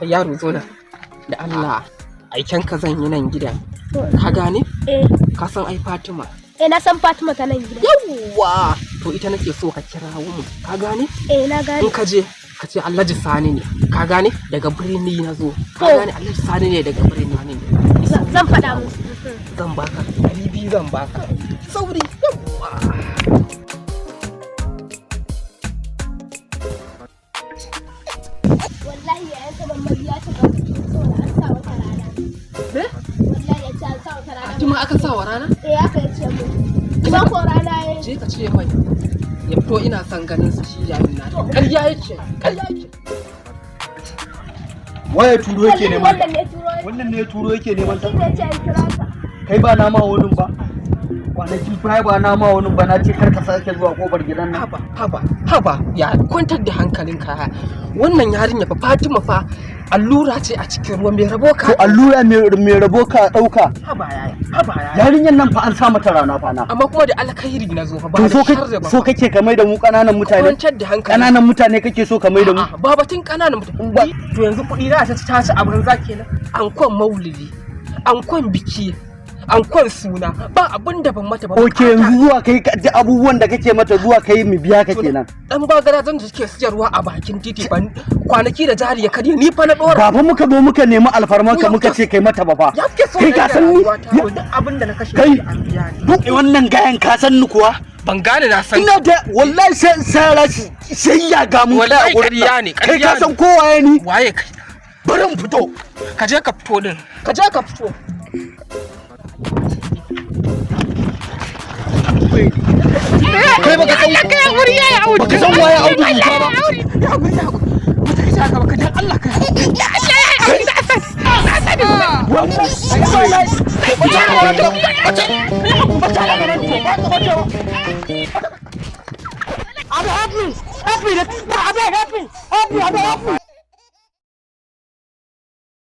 yaro zo nan da Allah aiken ka zan yi nan gidan ka gane ka san ai Fatima na san Fatima ta nan gidan yawwa to ita nake so ka kirawo mu ka gane na gane in ka je ka ce Alhaji Sani ne ka gane daga birni na zo ka gane Alhaji Sani ne daga birni ne zan faɗa musu zan baka bibi zan baka sauri yawwa wallahi yayin ka ban mariya ta ga an sa wata rana wallahi ya ce an sa wata rana Fatima aka sa wa rana aka yace mu kuma ko rana je ka ce mai ya fito ina son ganin sa shi yayin na ƙarya yake waye turo yake neman wannan ne turo yake neman ta ya ce an kira ka kai ba na ma wani ba kwanaki ba na ma wani ba na ce kar ka sake zuwa kofar gidan nan haba ya kwantar da hankalinka wannan yarinya fa Fatima fa allura ce a cikin ruwa mai rabo ka to allura mai rabo ka dauka haba yarinyan nan fa an sa mata rana fa na amma kuma da alkhairi na zo fa ba to so kake ka mai da mu kananan mutane kwantar da hankali kananan mutane kake so ka mai da mu ba batun kananan mutane to yanzu kudi za ta ci abin za kenan ankon maulidi ankon biki ankon suna ba abin da ban mata ba oke yanzu zuwa kai abubuwan da kake mata zuwa kai mu biya ka kenan dan bagara zan da suke siyarwa a bakin titi ban kwanaki da jari ya kariya ni fa na dora ba fa muka zo muka nemi alfarman ka muka ce kai mata ba fa kai ka san ni abin da na kashe kai duk wannan gayan ka san ni kuwa ban gane na san ina da wallahi sai ya ga mu wallahi ƙarya ne kai ka san ko waye ni waye kai bari mu fito ka je ka fito din ka je ka fito kai baka san kai wuri ya audu baka san waye audu ba ya wuri ya mata kai ka baka dan Allah kai ya Allah ya audu da asad asad help me